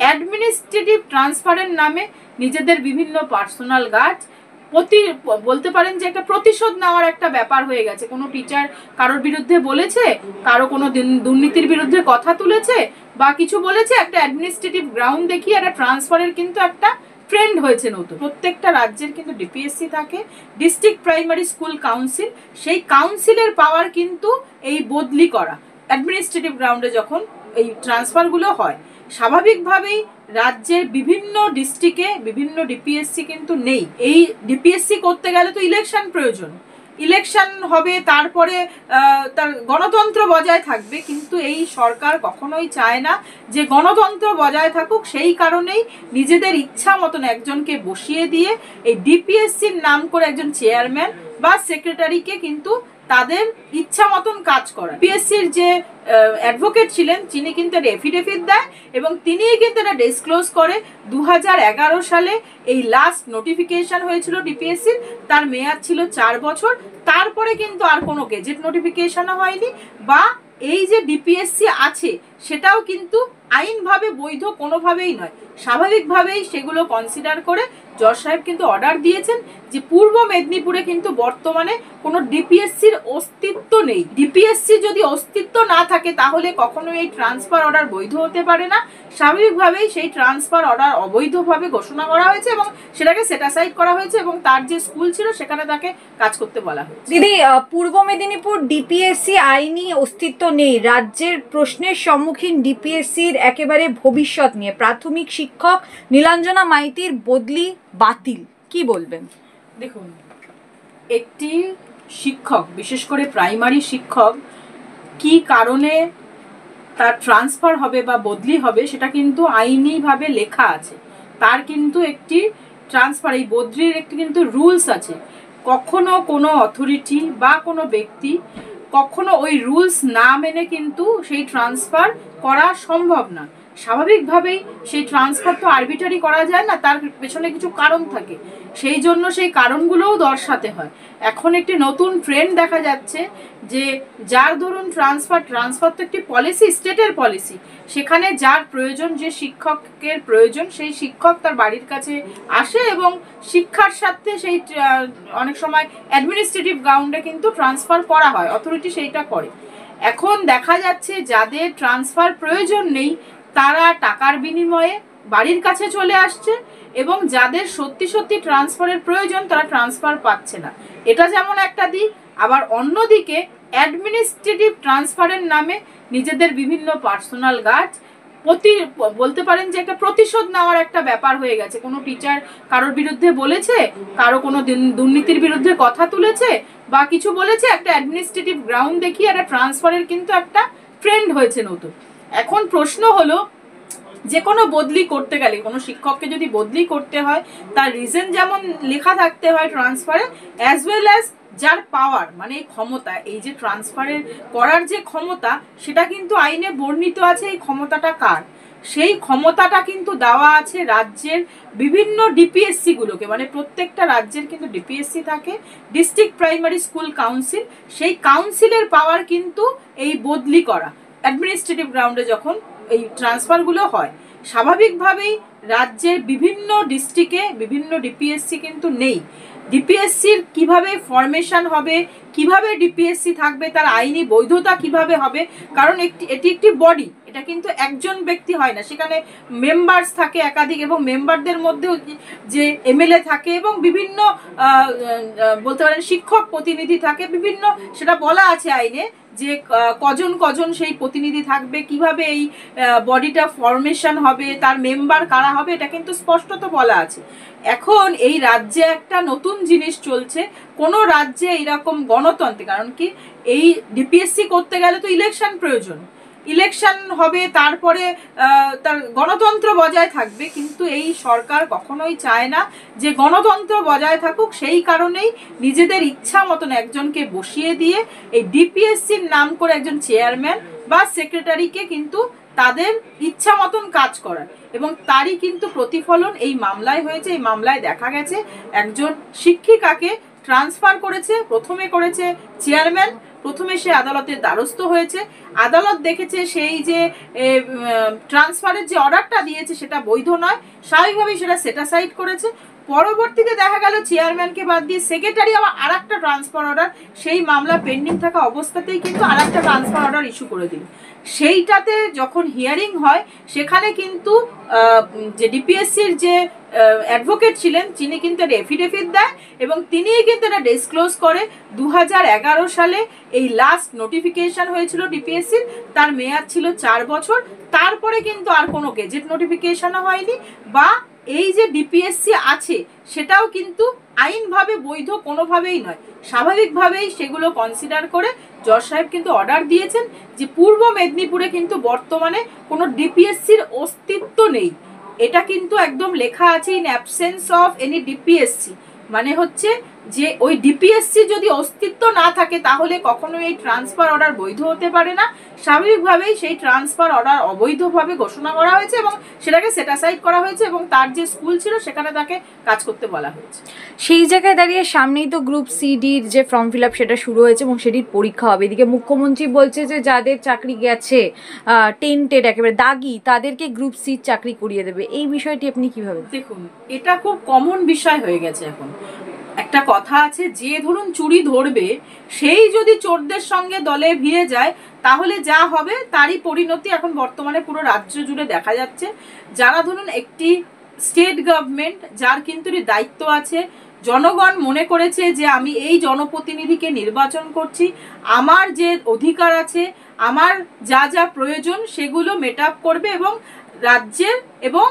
Administrative ট্রান্সফারের নামে নিজেদের বিভিন্ন পার্সোনাল গাছ বলতে পারেন যে একটা প্রতিশোধ নেওয়ার একটা ব্যাপার হয়ে গেছে। কোনো টিচার কারোর বিরুদ্ধে বলেছে, কারো কোনো দুর্নীতির বিরুদ্ধে কথা তুলেছে বা কিছু বলেছে, একটা অ্যাডমিনিস্ট্রেটিভ গ্রাউন্ড দেখিয়ে একটা ট্রান্সফারের কিন্তু একটা ট্রেন্ড হয়েছে নতুন। প্রত্যেকটা রাজ্যের কিন্তু ডিপিএসসি থাকে, ডিস্ট্রিক্ট প্রাইমারি স্কুল কাউন্সিল। সেই কাউন্সিলের পাওয়ার কিন্তু এই বদলি করা অ্যাডমিনিস্ট্রেটিভ গ্রাউন্ডে যখন এই ট্রান্সফারগুলো হয়, স্বাভাবিকভাবেই রাজ্যের বিভিন্ন ডিস্ট্রিক্টে বিভিন্ন ডিপিএসসি কিন্তু নেই। এই ডিপিএসসি করতে গেলে তো ইলেকশন প্রয়োজন, ইলেকশন হবে, তারপরে তার গণতন্ত্র বজায় থাকবে। কিন্তু এই সরকার কখনোই চায় না যে গণতন্ত্র বজায় থাকুক। সেই কারণেই নিজেদের ইচ্ছা মতন একজনকে বসিয়ে দিয়ে এই ডিপিএসসির নাম করে একজন চেয়ারম্যান বা সেক্রেটারিকে কিন্তু তাদের ইচ্ছা মতন কাজ করা। ডিপিএসসির যে অ্যাডভোকেট ছিলেন তিনি কিন্তু একটা এফিডেভিট দেয় এবং তিনিই কিন্তু এটা ডিসক্লোজ করে 2011 সালে এই লাস্ট নোটিফিকেশন হয়েছিল ডিপিএসসির। তার মেয়াদ ছিল 4 বছর। তারপরে কিন্তু আর কোনো গেজেট নোটিফিকেশনও হয়নি, বা এই যে ডিপিএসসি আছে সেটাও কিন্তু আইনভাবে বৈধ কোনোভাবেই নয়। স্বাভাবিকভাবেই সেগুলো কনসিডার করে জজ সাহেব কিন্তু অর্ডার দিয়েছেন যে পূর্ব মেদিনীপুরে কিন্তু বর্তমানে কোনো ডিপিএসসির অস্তিত্ব নেই। ডিপিএসসি যদি অস্তিত্ব না থাকে তাহলে কখনোই এই ট্রান্সফার অর্ডার বৈধ হতে পারে না। স্বাভাবিকভাবেই সেই ট্রান্সফার অর্ডার অবৈধভাবে ঘোষণা করা হয়েছে এবং সেটাকে সেটাসাইড করা হয়েছে এবং তার যে স্কুল ছিল সেখানে তাকে কাজ করতে বলা হয়েছে। দিদি, পূর্ব মেদিনীপুর ডিপিএসসি আইনি অস্তিত্ব নেই, রাজ্যের প্রশ্নের সম্মুখীন ডিপিএসসির একেবারে ভবিষ্যৎ নিয়ে প্রাথমিক শিক্ষক নীলাঞ্জনা মাইতির বদলি বাতিল, কি বলবেন? দেখুন, একটি শিক্ষক, বিশেষ করে প্রাইমারি শিক্ষক, কি কারণে তার ট্রান্সফার হবে বা বদলি হবে সেটা কিন্তু আইনিভাবে লেখা আছে। তার কিন্তু একটি ট্রান্সফার, এই বদলির একটি কিন্তু রুলস আছে। কখনো কোনো অথরিটি বা কোনো ব্যক্তি কখনো ওই রুলস না মেনে কিন্তু সেই ট্রান্সফার করা সম্ভব না। স্বাভাবিকভাবেই সেই ট্রান্সফার তো আরবিটারি করা যায় না, তার পেছনে কিছু কারণ থাকে, সেই জন্য সেই কারণগুলোও দর্শাতে হয়। এখন একটি নতুন ট্রেন্ড দেখা যাচ্ছে যে যার ধরুন ট্রান্সফার তো একটি পলিসি, স্টেটের পলিসি, সেখানে যার প্রয়োজন, যে শিক্ষকের প্রয়োজন, সেই শিক্ষক তার বাড়ির কাছে আসে এবং শিক্ষার সাথে সেই অনেক সময় অ্যাডমিনিস্ট্রেটিভ গ্রাউন্ডে কিন্তু ট্রান্সফার করা হয়, অথরিটি সেইটা করে। এখন দেখা যাচ্ছে যাদের ট্রান্সফার প্রয়োজন নেই তারা টাকার বিনিময়ে বাড়ির কাছে চলে আসছে এবং যাদের সত্যি সত্যি ট্রান্সফারের প্রয়োজন তারা ট্রান্সফার পাচ্ছে না। এটা যেমন একটা দিক, আবার অন্যদিকে অ্যাডমিনিস্ট্রেটিভ ট্রান্সফারের নামে নিজেদের বিভিন্ন পার্সোনাল গাছ বলতে পারেন যে একটা প্রতিশোধ নেওয়ার একটা ব্যাপার হয়ে গেছে। কোনো টিচার কারোর বিরুদ্ধে বলেছে, কারো কোনো দুর্নীতির বিরুদ্ধে কথা তুলেছে বা কিছু বলেছে, একটা অ্যাডমিনিস্ট্রেটিভ গ্রাউন্ড দেখিয়ে একটা ট্রান্সফারের কিন্তু একটা ট্রেন্ড হয়েছে নতুন। এখন প্রশ্ন হলো, যে কোনো বদলি করতে গেলে, কোনো শিক্ষককে যদি বদলি করতে হয় তার রিজন যেমন লেখা থাকতে হয় ট্রান্সফারে, অ্যাজ ওয়েল অ্যাজ যার পাওয়ার, মানে এই ক্ষমতা, এই যে ট্রান্সফারের করার যে ক্ষমতা সেটা কিন্তু আইনে বর্ণিত আছে। এই ক্ষমতাটা কার? সেই ক্ষমতাটা কিন্তু দেওয়া আছে রাজ্যের বিভিন্ন ডিপিএসসি গুলোকে, মানে প্রত্যেকটা রাজ্যের কিন্তু ডিপিএসসি থাকে, ডিস্ট্রিক্ট প্রাইমারি স্কুল কাউন্সিল। সেই কাউন্সিলের পাওয়ার কিন্তু এই বদলি করা অ্যাডমিনিস্ট্রেটিভ গ্রাউন্ডে যখন এই ট্রান্সফারগুলো হয়, স্বাভাবিকভাবেই রাজ্যের বিভিন্ন ডিস্ট্রিক্টে বিভিন্ন ডিপিএসসি কিন্তু নেই। ডিপিএসসির কিভাবে ফরমেশন হবে, কিভাবে ডিপিএসসি থাকবে, তার আইনি বৈধতা কিভাবে হবে, কারণ এটি একটি বডি, এটা কিন্তু একজন ব্যক্তি হয় না, সেখানে মেম্বার্স থাকে একাধিক এবং মেম্বারদের মধ্যেও যে এমএলএ থাকে এবং বিভিন্ন বলতে পারেন শিক্ষক প্রতিনিধি থাকে, বিভিন্ন সেটা বলা আছে আইনে যে কজন কজন সেই প্রতিনিধি থাকবে, কিভাবে এই বডিটা ফরমেশন হবে, তার মেম্বার কারা হবে, এটা কিন্তু স্পষ্টত বলা আছে। এখন এই রাজ্যে একটা নতুন জিনিস চলছে, কোনো রাজ্যে এইরকম গণতন্ত্রে, কারণ কি এই ডিপিএসসি করতে গেলে তো ইলেকশন প্রয়োজন, ইলেকশন হবে, তারপরে তার গণতন্ত্র বজায় থাকবে। কিন্তু এই সরকার কখনোই চায় না যে গণতন্ত্র বজায় থাকুক। সেই কারণেই নিজেদের ইচ্ছা মতন একজনকে বসিয়ে দিয়ে এই ডিপিএসসির নাম করে একজন চেয়ারম্যান বা সেক্রেটারিকে কিন্তু তাদের ইচ্ছা মতন কাজ করার, এবং তারই কিন্তু প্রতিফলন এই মামলায় হয়েছে। এই মামলায় দেখা গেছে একজন শিক্ষিকাকে ট্রান্সফার করেছে, প্রথমে করেছে চেয়ারম্যান, প্রথমে সে আদালতের দ্বারস্থ হয়েছে, আদালত দেখেছে সেই যে ট্রান্সফারের যে অর্ডারটা দিয়েছে সেটা বৈধ নয়, স্বাভাবিকভাবেই সেটা সেটাসাইড করেছে। পরবর্তীতে দেখা গেল চেয়ারম্যানকে বাদ দিয়ে সেক্রেটারি আবার আর একটা ট্রান্সফার অর্ডার, সেই মামলা পেন্ডিং থাকা অবস্থাতেই কিন্তু আর একটা ট্রান্সফার অর্ডার ইস্যু করে দিল। সেইটাতে যখন হিয়ারিং হয় সেখানে কিন্তু যে ডিপিএসসির যে অ্যাডভোকেট ছিলেন তিনি কিন্তু একটা এফিডেভিট দেয় এবং তিনিই কিন্তু এটা ডিসক্লোজ করে 2011 সালে এই লাস্ট নোটিফিকেশন হয়েছিল ডিপিএসসির, তার মেয়াদ ছিল 4 বছর। তারপরে কিন্তু আর কোনো গেজেট নোটিফিকেশনও হয়নি, বা এই যে ডিপিএসসি আছে সেটাও কিন্তু আইনভাবে বৈধ কোনোভাবেই নয়। স্বাভাবিকভাবেই সেগুলো কনসিডার করে জজ সাহেব কিন্তু অর্ডার দিয়েছেন যে পূর্ব মেদিনীপুরে কিন্তু বর্তমানে কোনো ডিপিএসসির অস্তিত্ব নেই। এটা কিন্তু একদম লেখা আছে in absence of any DPSC, মানে হচ্ছে যে ওই ডিপিএসসি যদি অস্তিত্ব না থাকে তাহলে কখনো এই ট্রান্সফার অর্ডার বৈধ হতে পারে না। স্বাভাবিকভাবেই সেই ট্রান্সফার অর্ডার অবৈধভাবে ঘোষণা করা হয়েছে এবং সেটাকে সেটাসাইড করা হয়েছে এবং তার যে স্কুল ছিল সেখানে তাকে কাজ করতে বলা হয়েছে। সেই জায়গায় দাঁড়িয়ে সামনেই তো গ্রুপ সিডির যে ফর্ম ফিল আপ সেটা শুরু হয়েছে এবং সেটির পরীক্ষা হবে। এদিকে মুখ্যমন্ত্রী বলছে যে যাদের চাকরি গেছে টেন্টেড একেবারে দাগি তাদেরকে গ্রুপ সি চাকরি করিয়ে দেবে, এই বিষয়টি আপনি কিভাবে দেখুন? এটা খুব কমন বিষয় হয়ে গেছে এখন। একটা কথা আছে, যে ধরুন চুরি ধরবে সেই যদি চোরদের সঙ্গে দলে ভিড়ে যায় তাহলে যা হবে তারই পরিণতি এখন বর্তমানে পুরো রাজ্য জুড়ে দেখা যাচ্ছে। যারা ধরুন একটি স্টেট গভর্নমেন্ট যার কিন্তু দায়িত্ব আছে, জনগণ মনে করেছে যে আমি এই জনপ্রতিনিধিকে নির্বাচন করছি, আমার যে অধিকার আছে, আমার যা যা প্রয়োজন সেগুলো মেট আপ করবে এবং রাজ্যের এবং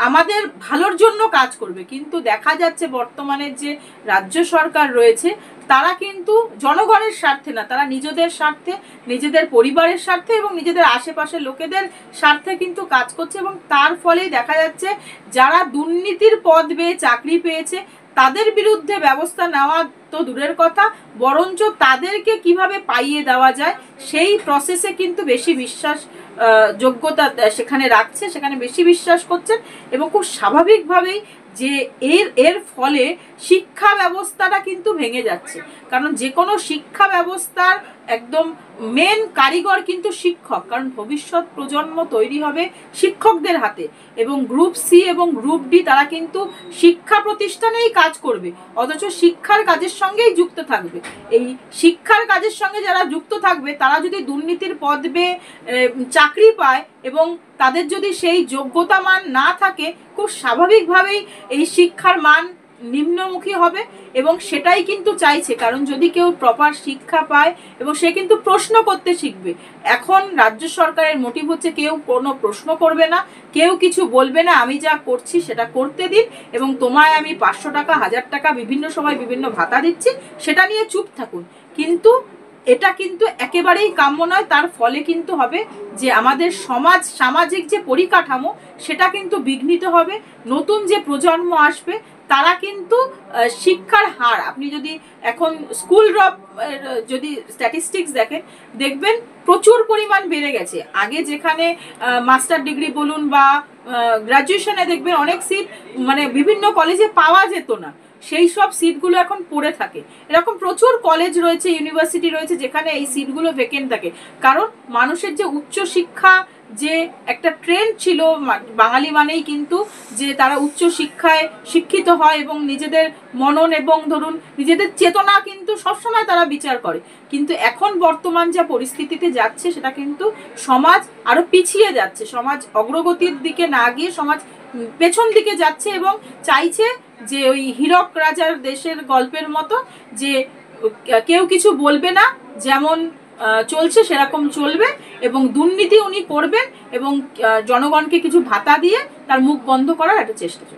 আমাদের ভালোর জন্য কাজ করবে। কিন্তু দেখা যাচ্ছে বর্তমানে যে রাজ্য সরকার রয়েছে তারা কিন্তু জনগণের স্বার্থে না, তারা নিজেদের স্বার্থে, নিজেদের পরিবারের স্বার্থে এবং নিজেদের আশেপাশের লোকেদের স্বার্থে কিন্তু কাজ করছে এবং তার ফলেই দেখা যাচ্ছে যারা দুর্নীতির পদ পেয়ে চাকরি পেয়েছে তাদের বিরুদ্ধে ব্যবস্থা নেওয়া তো দূরের কথা, বরঞ্চ তাদেরকে কিভাবে পাইয়ে দেওয়া যায় সেই প্রসেসে কিন্তু বেশি বিশ্বাস যোগ্যতা সেখানে রাখছে, সেখানে বেশি বিশ্বাস করছেন এবং খুব স্বাভাবিকভাবেই যে এর ফলে শিক্ষা ব্যবস্থাটা কিন্তু ভেঙে যাচ্ছে। কারণ যে কোনো শিক্ষা ব্যবস্থার একদম মেন কারিগর কিন্তু শিক্ষক, কারণ ভবিষ্যৎ প্রজন্ম তৈরি হবে শিক্ষকদের হাতে এবং গ্রুপ সি এবং গ্রুপ ডি তারা কিন্তু শিক্ষা প্রতিষ্ঠানেই কাজ করবে, অথচ শিক্ষার কাজের সঙ্গেই যুক্ত থাকবে। এই শিক্ষার কাজের সঙ্গে যারা যুক্ত থাকবে তারা যদি দুর্নীতির পদ পেয়ে চাকরি পায় এবং তাদের যদি সেই যোগ্যতা মান না থাকে, খুব স্বাভাবিকভাবেই এই শিক্ষার মান নিম্নমুখী হবে এবং সেটাই কিন্তু চাইছে। কারণ যদি কেউ প্রপার শিক্ষা পায় এবং সে কিন্তু প্রশ্ন করতে শিখবে। এখন রাজ্য সরকারের মোটিভ হচ্ছে কেউ কোনো প্রশ্ন করবে না, কেউ কিছু বলবে না, আমি যা করছি সেটা করতে দিন এবং তোমায় আমি 500 টাকা 1000 টাকা বিভিন্ন সময় বিভিন্ন ভাতা দিচ্ছি, সেটা নিয়ে চুপ থাকুন। কিন্তু এটা কিন্তু একেবারেই কাম্য নয়। তার ফলে কিন্তু হবে যে আমাদের সামাজিক যে পরিকাঠামো সেটা কিন্তু বিঘ্নিত হবে। নতুন যে প্রজন্ম আসবে তারা কিন্তু শিক্ষার হার, আপনি যদি এখন স্কুল ড্রপ যদি স্ট্যাটিস্টিক্স দেখবেন প্রচুর পরিমাণ বেড়ে গেছে। আগে যেখানে মাস্টার ডিগ্রি বলুন বা গ্র্যাজুয়েশনে দেখবেন অনেক সিট মানে বিভিন্ন কলেজে পাওয়া যেত না, সেই সব সিটগুলো এখন পড়ে থাকে। এরকম প্রচুর কলেজ রয়েছে, ইউনিভার্সিটি রয়েছে যেখানে এই সিটগুলো ভ্যাকেন্ট থাকে। কারণ মানুষের যে উচ্চ শিক্ষা যে একটা ট্রেন্ড ছিল, বাঙালি মানেই কিন্তু যে তারা উচ্চ শিক্ষায় শিক্ষিত হয় এবং নিজেদের মনন এবং ধরুন নিজেদের চেতনা কিন্তু সবসময় তারা বিচার করে। কিন্তু এখন বর্তমান যা পরিস্থিতিতে যাচ্ছে সেটা কিন্তু সমাজ আরো পিছিয়ে যাচ্ছে, সমাজ অগ্রগতির দিকে না গিয়ে সমাজ পেছন দিকে যাচ্ছে এবং চাইছে যে ওই হীরক রাজার দেশের গল্পের মতো যে কেউ কিছু বলবে না, যেমন চলছে সেরকম চলবে এবং দুর্নীতি উনি করবেন এবং জনগণকে কিছু ভাতা দিয়ে তার মুখ বন্ধ করার একটা চেষ্টা চলবে।